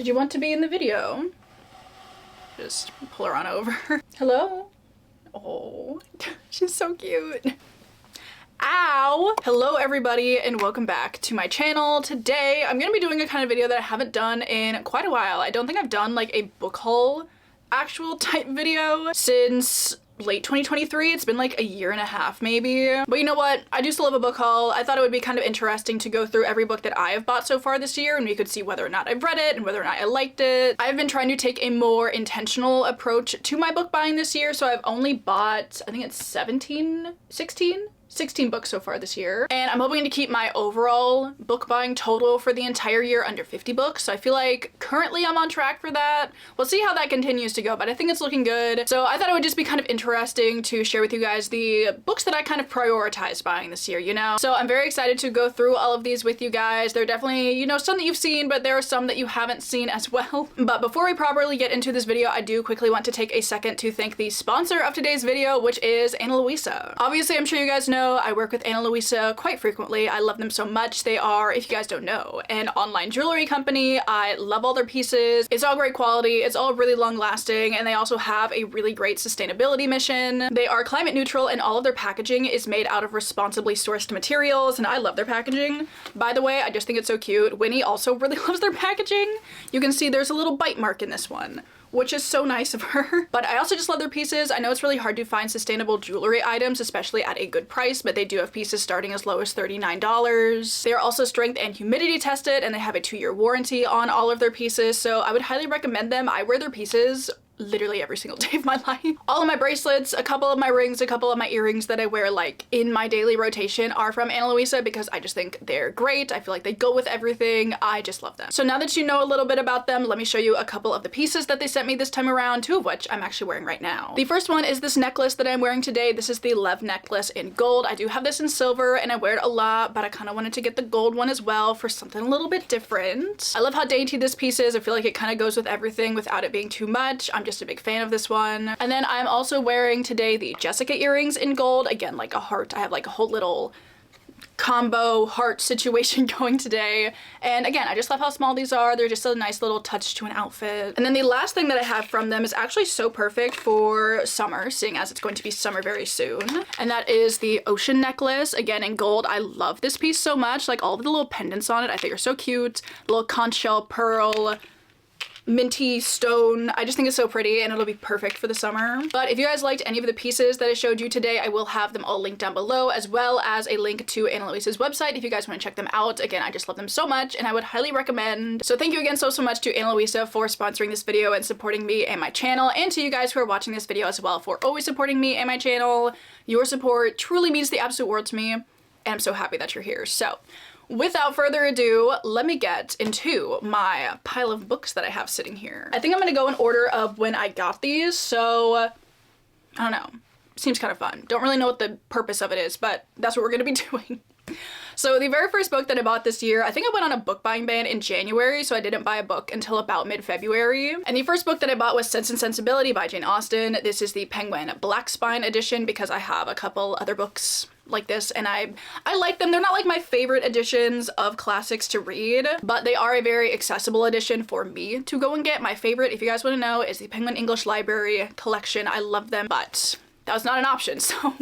Did you want to be in the video? Just pull her on over. Hello? Oh, she's so cute. Ow! Hello everybody and welcome back to my channel. Today I'm gonna be doing a kind of video that I haven't done in quite a while. I don't think I've done like a book haul actual type video since late 2023. It's been like a year and a half maybe. But you know what? I do still love a book haul. I thought it would be kind of interesting to go through every book that I have bought so far this year and we could see whether or not I've read it and whether or not I liked it. I've been trying to take a more intentional approach to my book buying this year, so I've only bought, I think it's 16 books so far this year. And I'm hoping to keep my overall book buying total for the entire year under 50 books. So I feel like currently I'm on track for that. We'll see how that continues to go, but I think it's looking good. So I thought it would just be kind of interesting to share with you guys the books that I kind of prioritized buying this year, you know? So I'm very excited to go through all of these with you guys. There are definitely, you know, some that you've seen, but there are some that you haven't seen as well. But before we properly get into this video, I do quickly want to take a second to thank the sponsor of today's video, which is Luisa. Obviously, I'm sure you guys know I work with Luisa quite frequently. I love them so much. They are, if you guys don't know, an online jewelry company. I love all their pieces. It's all great quality. It's all really long lasting, and they also have a really great sustainability mission. They are climate neutral and all of their packaging is made out of responsibly sourced materials, and I love their packaging. By the way, I just think it's so cute. Winnie also really loves their packaging. You can see there's a little bite mark in this one, which is so nice of her. But I also just love their pieces. I know it's really hard to find sustainable jewelry items, especially at a good price, but they do have pieces starting as low as $39. They are also strength and humidity tested, and they have a 2-year warranty on all of their pieces, so I would highly recommend them. I wear their pieces literally every single day of my life. All of my bracelets, a couple of my rings, a couple of my earrings that I wear like in my daily rotation are from Luisa because I just think they're great. I feel like they go with everything. I just love them. So now that you know a little bit about them, let me show you a couple of the pieces that they sent me this time around, 2 of which I'm actually wearing right now. The first one is this necklace that I'm wearing today. This is the Love necklace in gold. I do have this in silver and I wear it a lot, but I kind of wanted to get the gold one as well for something a little bit different. I love how dainty this piece is. I feel like it kind of goes with everything without it being too much. I'm just a big fan of this one. And then I'm also wearing today the Jessica earrings in gold. Again, like a heart. I have like a whole little combo heart situation going today. And again, I just love how small these are. They're just a nice little touch to an outfit. And then the last thing that I have from them is actually so perfect for summer, seeing as it's going to be summer very soon. And that is the ocean necklace, again in gold. I love this piece so much. Like all of the little pendants on it, I think are so cute. Little conch shell pearl, minty stone. I just think it's so pretty and it'll be perfect for the summer. But if you guys liked any of the pieces that I showed you today, I will have them all linked down below, as well as a link to Luisa's website if you guys want to check them out. Again, I just love them so much and I would highly recommend. So thank you again so much to Luisa for sponsoring this video and supporting me and my channel, and to you guys who are watching this video as well for always supporting me and my channel. Your support truly means the absolute world to me, and I'm so happy that you're here. So without further ado, let me get into my pile of books that I have sitting here. I think I'm gonna go in order of when I got these, so I don't know. Seems kind of fun. Don't really know what the purpose of it is, but that's what we're gonna be doing. So the very first book that I bought this year, I think I went on a book buying ban in January, so I didn't buy a book until about mid-February. And the first book that I bought was Sense and Sensibility by Jane Austen. This is the Penguin Black Spine edition because I have a couple other books like this and I like them. They're not like my favorite editions of classics to read, but they are a very accessible edition for me to go and get. My favorite, if you guys want to know, is the Penguin English Library collection. I love them, but that was not an option, so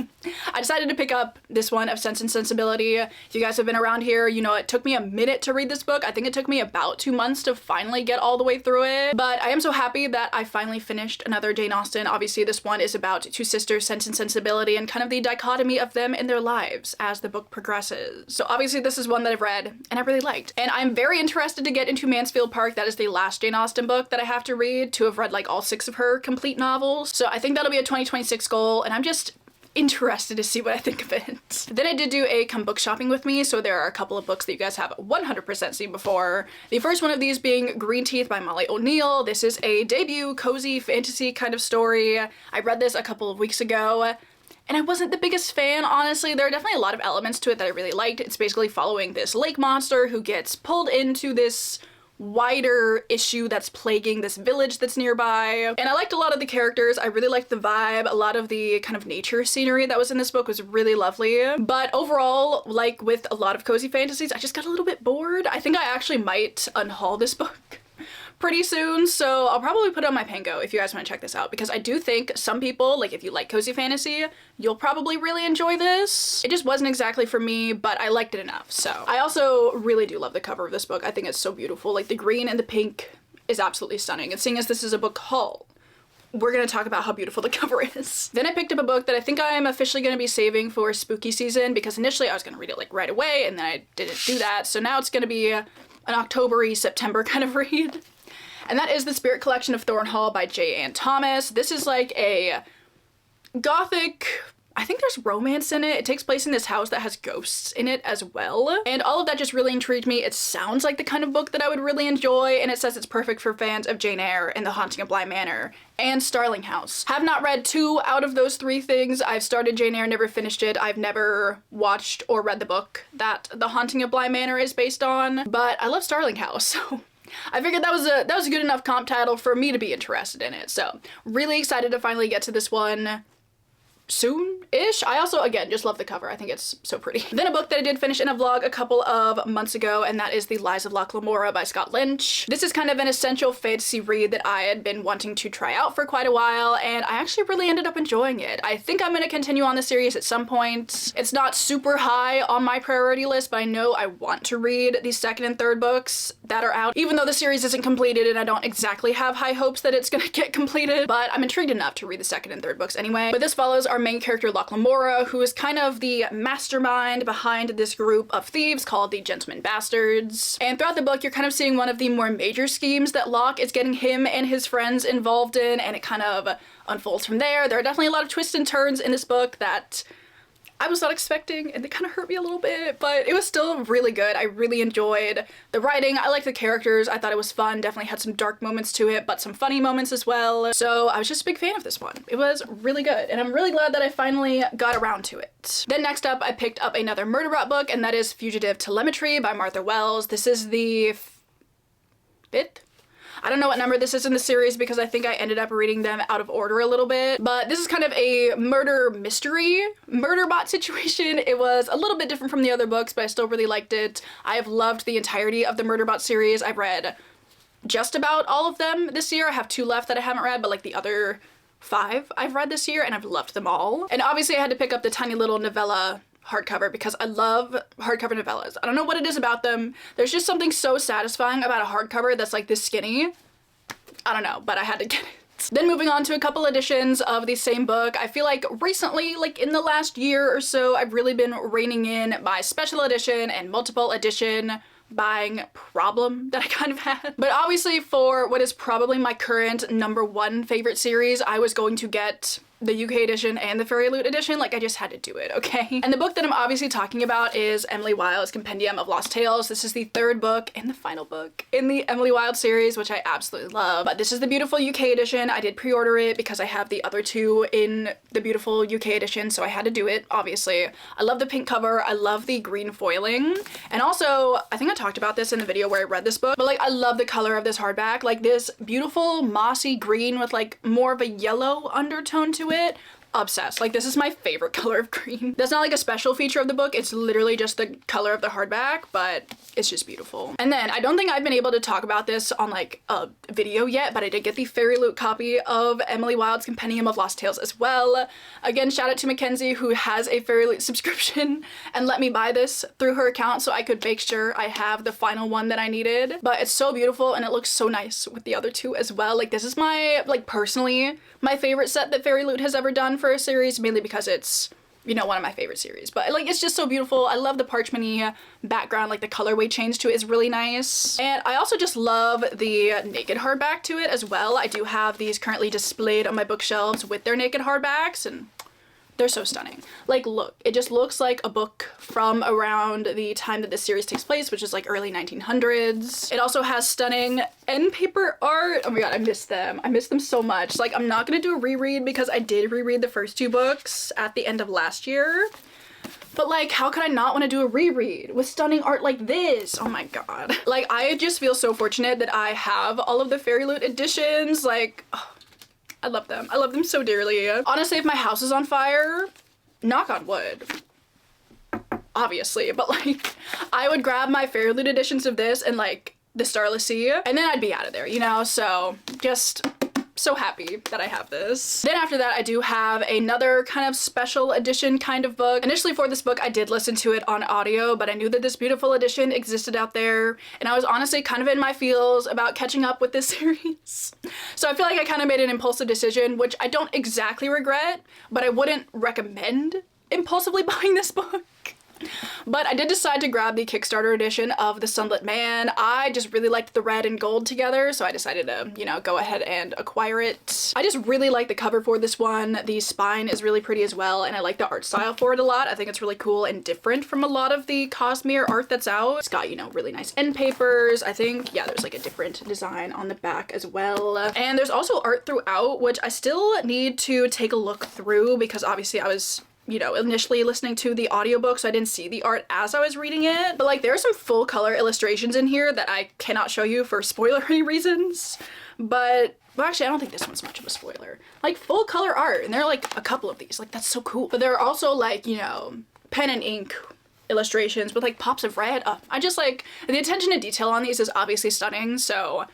I decided to pick up this one of Sense and Sensibility. If you guys have been around here, you know it took me a minute to read this book. I think it took me about 2 months to finally get all the way through it, but I am so happy that I finally finished another Jane Austen. Obviously, this one is about 2 sisters, Sense and Sensibility, and kind of the dichotomy of them in their lives as the book progresses. So obviously, this is one that I've read and I really liked. And I'm very interested to get into Mansfield Park. That is the last Jane Austen book that I have to read to have read like all 6 of her complete novels. So I think that'll be a 2026 goal, and I'm just interested to see what I think of it. Then I did do a come book shopping with me, so there are a couple of books that you guys have 100% seen before. The first one of these being Green Teeth by Molly O'Neill. This is a debut cozy fantasy kind of story. I read this a couple of weeks ago and I wasn't the biggest fan, honestly. There are definitely a lot of elements to it that I really liked. It's basically following this lake monster who gets pulled into this wider issue that's plaguing this village that's nearby. And I liked a lot of the characters. I really liked the vibe. A lot of the kind of nature scenery that was in this book was really lovely. But overall, like with a lot of cozy fantasies, I just got a little bit bored. I think I actually might unhaul this book pretty soon, so I'll probably put it on my Pango if you guys want to check this out, because I do think some people, like if you like cozy fantasy, you'll probably really enjoy this. It just wasn't exactly for me, but I liked it enough. So I also really do love the cover of this book. I think it's so beautiful. Like the green and the pink is absolutely stunning. And seeing as this is a book haul, we're gonna talk about how beautiful the cover is. Then I picked up a book that I think I'm officially gonna be saving for spooky season, because initially I was gonna read it like right away and then I didn't do that. So now it's gonna be an October-y, September kind of read. And that is The Spirit Collection of Thornhall by J. Ann Thomas. This is like a gothic, I think there's romance in it. It takes place in this house that has ghosts in it as well. And all of that just really intrigued me. It sounds like the kind of book that I would really enjoy, and it says it's perfect for fans of Jane Eyre and The Haunting of Bly Manor and Starling House. Have not read 2 out of those 3 things. I've started Jane Eyre, never finished it. I've never watched or read the book that The Haunting of Bly Manor is based on, but I love Starling House, so I figured that was a good enough comp title for me to be interested in it. So really excited to finally get to this one soon-ish. I also, again, just love the cover. I think it's so pretty. Then a book that I did finish in a vlog a couple of months ago, and that is the Lies of Lamora by Scott Lynch. This is kind of an essential fantasy read that I had been wanting to try out for quite a while, and I actually really ended up enjoying it. I think I'm gonna continue on the series at some point. It's not super high on my priority list, but I know I want to read the 2nd and 3rd books that are out, even though the series isn't completed and I don't exactly have high hopes that it's gonna get completed, but I'm intrigued enough to read the 2nd and 3rd books anyway. But this follows our main character, Lamora, who is kind of the mastermind behind this group of thieves called the Gentlemen Bastards. And throughout the book, you're kind of seeing one of the more major schemes that Locke is getting him and his friends involved in, and it kind of unfolds from there. There are definitely a lot of twists and turns in this book that I was not expecting, and they kind of hurt me a little bit, but it was still really good. I really enjoyed the writing. I liked the characters. I thought it was fun. Definitely had some dark moments to it, but some funny moments as well. So I was just a big fan of this one. It was really good, and I'm really glad that I finally got around to it. Then next up, I picked up another murder rot book, and that is Fugitive Telemetry by Martha Wells. This is the 5th? I don't know what number this is in the series because I think I ended up reading them out of order a little bit, but this is kind of a murder mystery, murder bot situation. It was a little bit different from the other books, but I still really liked it. I have loved the entirety of the murder bot series. I've read just about all of them this year. I have 2 left that I haven't read, but like the other 5 I've read this year, and I've loved them all. And obviously I had to pick up the tiny little novella hardcover because I love hardcover novellas. I don't know what it is about them. There's just something so satisfying about a hardcover that's like this skinny. I don't know, but I had to get it. Then moving on to a couple editions of the same book. I feel like recently, like in the last year or so, I've really been reining in my special edition and multiple edition buying problem that I kind of had. But obviously for what is probably my current #1 favorite series, I was going to get the UK edition and the Fairy Loot edition. Like, I just had to do it, okay? And the book that I'm obviously talking about is Emily Wilde's Compendium of Lost Tales. This is the 3rd book and the final book in the Emily Wilde series, which I absolutely love. But this is the beautiful UK edition. I did pre-order it because I have the other 2 in the beautiful UK edition, so I had to do it, obviously. I love the pink cover. I love the green foiling. And also, I think I talked about this in the video where I read this book, but like, I love the color of this hardback. Like this beautiful mossy green with like more of a yellow undertone to it. Obsessed. Like, this is my favorite color of green. That's not like a special feature of the book. It's literally just the color of the hardback, but it's just beautiful. And then I don't think I've been able to talk about this on like a video yet, but I did get the Fairy Loot copy of Emily Wilde's Compendium of Lost Tales as well. Again, shout out to Mackenzie, who has a Fairy Loot subscription and let me buy this through her account so I could make sure I have the final one that I needed. But it's so beautiful and it looks so nice with the other 2 as well. Like, this is my, like, personally my favorite set that Fairy Loot has ever done for a series, mainly because it's, you know, one of my favorite series. But like, it's just so beautiful. I love the parchment-y background. Like, the colorway change to it is really nice. And I also just love the naked hardback to it as well. I do have these currently displayed on my bookshelves with their naked hardbacks, and they're so stunning. Like, look, it just looks like a book from around the time that this series takes place, which is like early 1900s. It also has stunning end paper art. Oh my god, I miss them. I miss them so much. Like, I'm not gonna do a reread because I did reread the first 2 books at the end of last year. But like, how could I not want to do a reread with stunning art like this? Oh my god. Like, I just feel so fortunate that I have all of the Fairy Loot editions. Like, oh, I love them. I love them so dearly. Honestly, if my house is on fire, knock on wood, obviously, but like, I would grab my Fairy Loot editions of this and like the Starless Sea, and then I'd be out of there, you know? So just so happy that I have this. Then after that, I do have another kind of special edition kind of book. Initially for this book, I did listen to it on audio, but I knew that this beautiful edition existed out there, and I was honestly kind of in my feels about catching up with this series. So I feel like I kind of made an impulsive decision, which I don't exactly regret, but I wouldn't recommend impulsively buying this book. But I did decide to grab the Kickstarter edition of the Sunlet Man. I just really liked the red and gold together, so I decided to, you know, go ahead and acquire it. I just really like the cover for this one. The spine is really pretty as well, and I like the art style for it a lot. I think it's really cool and different from a lot of the Cosmere art that's out. It's got, you know, really nice end papers. I think, yeah, there's like a different design on the back as well. And there's also art throughout, which I still need to take a look through because obviously I was, you know, initially listening to the audiobook, so I didn't see the art as I was reading it. But like, there are some full color illustrations in here that I cannot show you for spoilery reasons. But, well, actually, I don't think this one's much of a spoiler. Like, full color art, and there are like a couple of these. Like, that's so cool. But there are also like, you know, pen and ink illustrations with like pops of red. I just like, the attention to detail on these is obviously stunning, so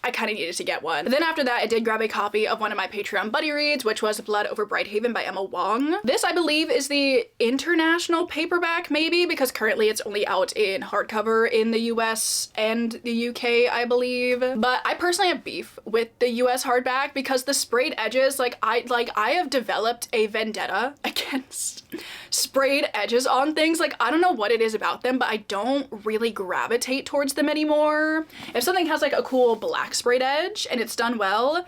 I kind of needed to get one. But then after that, I did grab a copy of one of my Patreon buddy reads, which was Blood Over Brighthaven by Emma Wong. This, I believe, is the international paperback, maybe, because currently it's only out in hardcover in the US and the UK, I believe. But I personally have beef with the US hardback because the sprayed edges, I have developed a vendetta against sprayed edges on things. Like, I don't know what it is about them, but I don't really gravitate towards them anymore. If something has like a cool black sprayed edge and it's done well,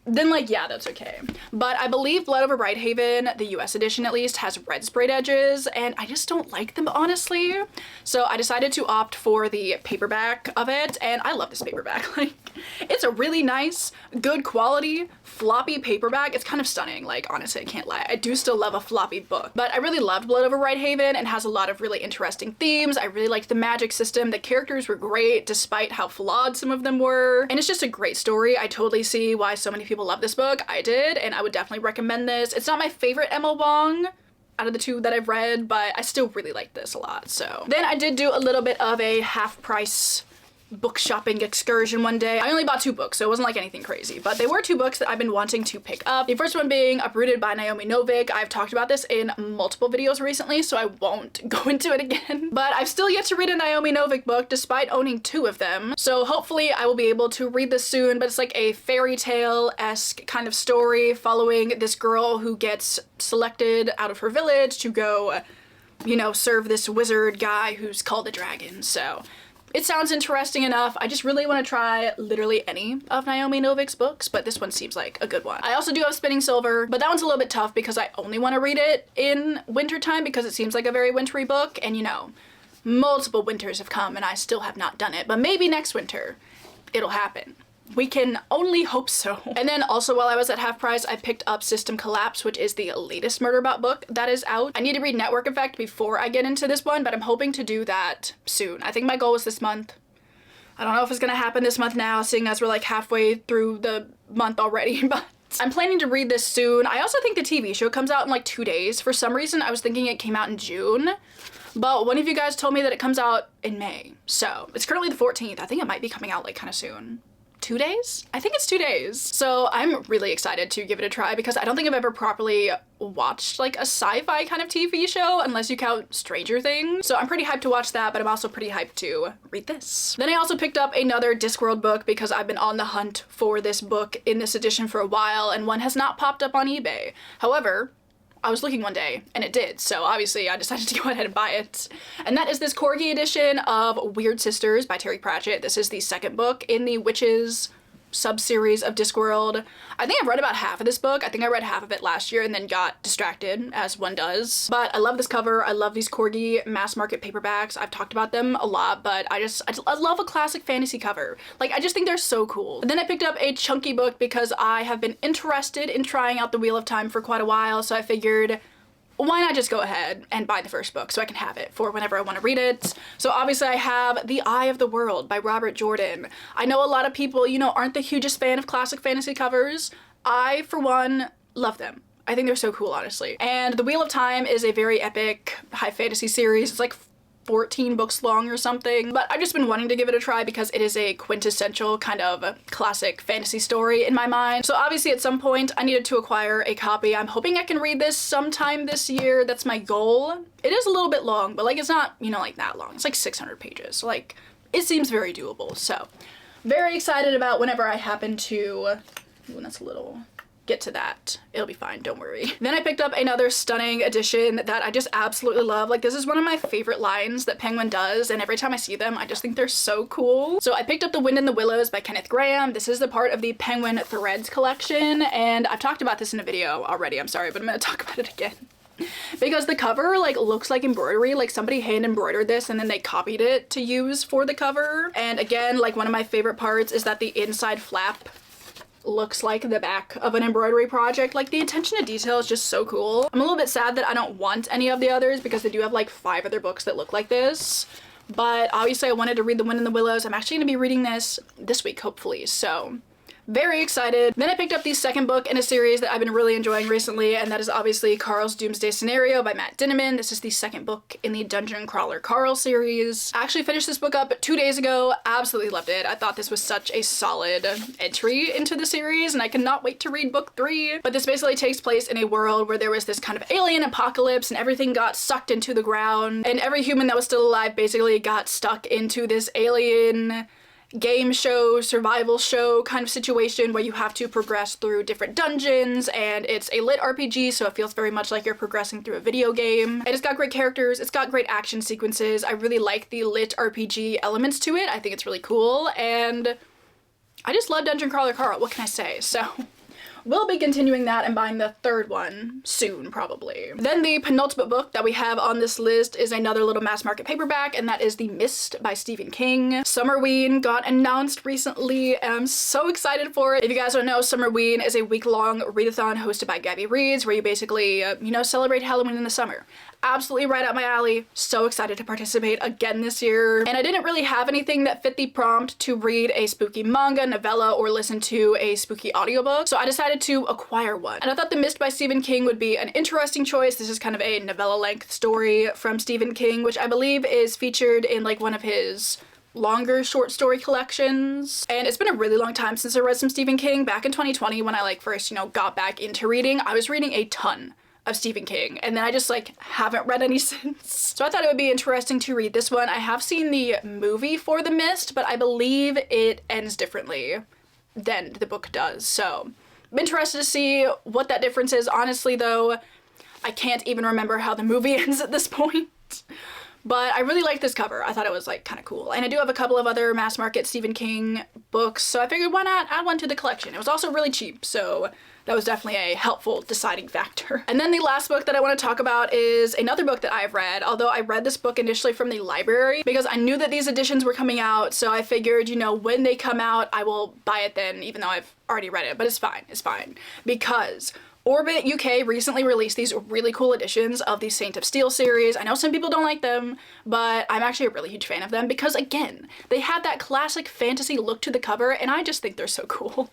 then like, yeah, that's okay. But I believe Blood Over Brighthaven, the US edition at least, has red sprayed edges, and I just don't like them, honestly. So I decided to opt for the paperback of it, and I love this paperback. Like, it's a really nice, good quality, floppy paperback. It's kind of stunning, like, honestly, I can't lie. I do still love a floppy book. But I really loved Blood Over Brighthaven, and has a lot of really interesting themes. I really liked the magic system. The characters were great, despite how flawed some of them were. And it's just a great story. I totally see why so many people love this book. I did, and I would definitely recommend this. It's not my favorite Emma Wong out of the two that I've read, but I still really like this a lot. So then I did do a little bit of a half price book shopping excursion one day. I only bought 2 books, so it wasn't like anything crazy, but they were 2 books that I've been wanting to pick up. The first one being Uprooted by Naomi Novik. I've talked about this in multiple videos recently, so I won't go into it again. But I've still yet to read a Naomi Novik book, despite owning 2 of them. So hopefully I will be able to read this soon, but it's like a fairy tale-esque kind of story following this girl who gets selected out of her village to go, you know, serve this wizard guy who's called a dragon. So it sounds interesting enough. I just really want to try literally any of Naomi Novik's books, but this one seems like a good one. I also do have Spinning Silver, but that one's a little bit tough because I only want to read it in wintertime because it seems like a very wintry book, and you know, multiple winters have come and I still have not done it, but maybe next winter it'll happen. We can only hope so. And then also while I was at half price, I picked up System Collapse, which is the latest Murderbot book that is out. I need to read Network Effect before I get into this one, but I'm hoping to do that soon. I think my goal was this month. I don't know if it's gonna happen this month now, seeing as we're like halfway through the month already, but I'm planning to read this soon. I also think the TV show comes out in like 2 days. For some reason, I was thinking it came out in June, but one of you guys told me that it comes out in May. So it's currently the 14th. I think it might be coming out like kind of soon. 2 days? I think it's 2 days. So I'm really excited to give it a try because I don't think I've ever properly watched like a sci-fi kind of TV show unless you count Stranger Things. So I'm pretty hyped to watch that, but I'm also pretty hyped to read this. Then I also picked up another Discworld book because I've been on the hunt for this book in this edition for a while and one has not popped up on eBay. However, I was looking one day and it did, so obviously I decided to go ahead and buy it. And that is this Corgi edition of Weird Sisters by Terry Pratchett. This is the second book in the Witches sub-series of Discworld. I think I've read about half of this book. I think I read half of it last year and then got distracted, as one does. But I love this cover. I love these Corgi mass market paperbacks. I've talked about them a lot, but I love a classic fantasy cover. Like, I just think they're so cool. And then I picked up a chunky book because I have been interested in trying out the Wheel of Time for quite a while, so I figured, why not just go ahead and buy the first book so I can have it for whenever I want to read it. So obviously I have The Eye of the World by Robert Jordan. I know a lot of people, you know, aren't the hugest fan of classic fantasy covers. I, for one, love them. I think they're so cool, honestly. And The Wheel of Time is a very epic high fantasy series. It's like 14 books long or something, but I've just been wanting to give it a try because it is a quintessential kind of classic fantasy story in my mind. So obviously at some point I needed to acquire a copy. I'm hoping I can read this sometime this year. That's my goal. It is a little bit long, but like it's not, you know, like that long. It's like 600 pages. So like it seems very doable. So very excited about whenever I happen to, ooh, that's a little, get to that. It'll be fine, don't worry. Then I picked up another stunning edition that I just absolutely love. Like this is one of my favorite lines that Penguin does, and every time I see them I just think they're so cool. So I picked up The Wind in the Willows by Kenneth Grahame. This is the part of the Penguin Threads collection, and I've talked about this in a video already, I'm sorry, but I'm gonna talk about it again. Because the cover like looks like embroidery, like somebody hand embroidered this and then they copied it to use for the cover. And again, like one of my favorite parts is that the inside flap looks like the back of an embroidery project. Like the attention to detail is just so cool. I'm a little bit sad that I don't want any of the others because they do have like 5 other books that look like this. But obviously I wanted to read The Wind in the Willows. I'm actually gonna be reading this week, hopefully. So very excited. Then I picked up the second book in a series that I've been really enjoying recently, and that is obviously Carl's Doomsday Scenario by Matt Dinniman. This is the second book in the Dungeon Crawler Carl series. I actually finished this book up 2 days ago. Absolutely loved it. I thought this was such a solid entry into the series, and I cannot wait to read book 3. But this basically takes place in a world where there was this kind of alien apocalypse and everything got sucked into the ground, and every human that was still alive basically got stuck into this alien game show, survival show kind of situation where you have to progress through different dungeons, and it's a lit RPG, so it feels very much like you're progressing through a video game. And it's got great characters, it's got great action sequences. I really like the lit RPG elements to it. I think it's really cool, and I just love Dungeon Crawler Carl, what can I say? So we'll be continuing that and buying the third one soon, probably. Then the penultimate book that we have on this list is another little mass market paperback, and that is The Mist by Stephen King. Summerween got announced recently, and I'm so excited for it. If you guys don't know, Summerween is a week-long readathon hosted by Gabby Reads, where you basically, you know, celebrate Halloween in the summer. Absolutely right up my alley. So excited to participate again this year. And I didn't really have anything that fit the prompt to read a spooky manga, novella, or listen to a spooky audiobook, so I decided to acquire one. And I thought The Mist by Stephen King would be an interesting choice. This is kind of a novella-length story from Stephen King, which I believe is featured in like one of his longer short story collections. And it's been a really long time since I read some Stephen King. Back in 2020 when I like first, you know, got back into reading, I was reading a ton of Stephen King, and then I just like haven't read any since. So I thought it would be interesting to read this one. I have seen the movie for The Mist, but I believe it ends differently than the book does. So I'm interested to see what that difference is. Honestly though, I can't even remember how the movie ends at this point. But I really like this cover. I thought it was like kind of cool. And I do have a couple of other mass market Stephen King books, so I figured why not add one to the collection. It was also really cheap, so that was definitely a helpful deciding factor. And then the last book that I want to talk about is another book that I've read, although I read this book initially from the library because I knew that these editions were coming out, so I figured, you know, when they come out, I will buy it then, even though I've already read it, but it's fine, because Orbit UK recently released these really cool editions of the Saint of Steel series. I know some people don't like them, but I'm actually a really huge fan of them because, again, they have that classic fantasy look to the cover, and I just think they're so cool.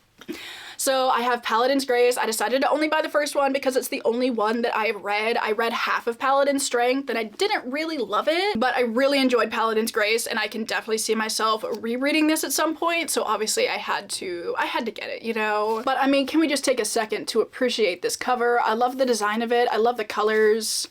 So I have Paladins Grace. I decided to only buy the first one because it's the only one that I've read. I read half of Paladin's Strength and I didn't really love it, but I really enjoyed Paladins Grace, and I can definitely see myself rereading this at some point. So obviously I had to get it, you know? But I mean, can we just take a second to appreciate this cover? I love the design of it. I love the colors.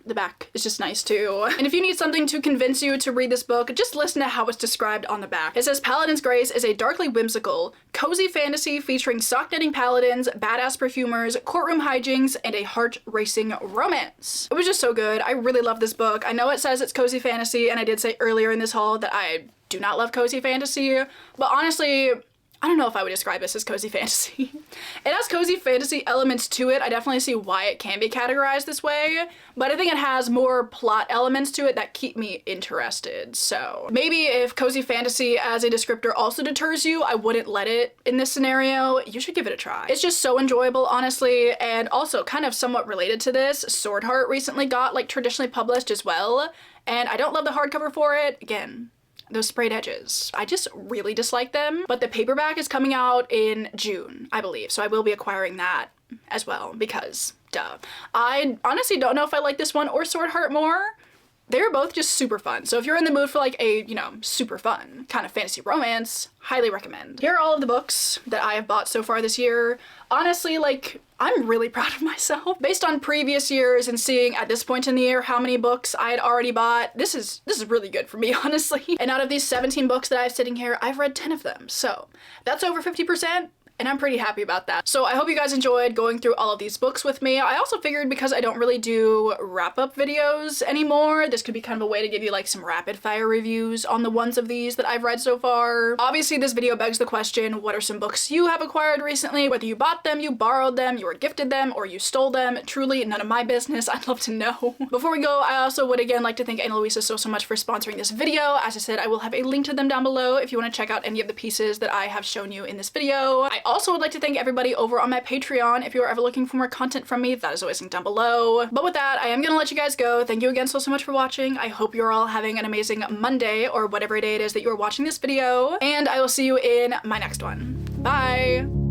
The back is just nice too. And if you need something to convince you to read this book, just listen to how it's described on the back. It says Paladins Grace is a darkly whimsical, cozy fantasy featuring sock-knitting paladins, badass perfumers, courtroom hijinks, and a heart-racing romance. It was just so good. I really love this book. I know it says it's cozy fantasy, and I did say earlier in this haul that I do not love cozy fantasy, but honestly, I don't know if I would describe this as cozy fantasy. It has cozy fantasy elements to it. I definitely see why it can be categorized this way, but I think it has more plot elements to it that keep me interested. So maybe if cozy fantasy as a descriptor also deters you, I wouldn't let it in this scenario. You should give it a try. It's just so enjoyable, honestly, and also kind of somewhat related to this, Sword Heart recently got like traditionally published as well, and I don't love the hardcover for it. Again, those sprayed edges, I just really dislike them, but the paperback is coming out in June, I believe, so I will be acquiring that as well because duh. I honestly don't know if I like this one or Sword Heart more, they're both just super fun. So if you're in the mood for like a, you know, super fun kind of fantasy romance, highly recommend. Here are all of the books that I have bought so far this year. Honestly, like, I'm really proud of myself. Based on previous years and seeing at this point in the year how many books I had already bought, this is really good for me, honestly. And out of these 17 books that I have sitting here, I've read 10 of them. So that's over 50%. And I'm pretty happy about that. So I hope you guys enjoyed going through all of these books with me. I also figured because I don't really do wrap-up videos anymore, this could be kind of a way to give you like some rapid fire reviews on the ones of these that I've read so far. Obviously this video begs the question, what are some books you have acquired recently? Whether you bought them, you borrowed them, you were gifted them, or you stole them. Truly none of my business. I'd love to know. Before we go, I also would again like to thank Anne and Luisa so much for sponsoring this video. As I said, I will have a link to them down below if you want to check out any of the pieces that I have shown you in this video. I also would like to thank everybody over on my Patreon. If you're ever looking for more content from me, that is always linked down below. But with that, I am gonna let you guys go. Thank you again so much for watching. I hope you're all having an amazing Monday or whatever day it is that you're watching this video, and I will see you in my next one. Bye!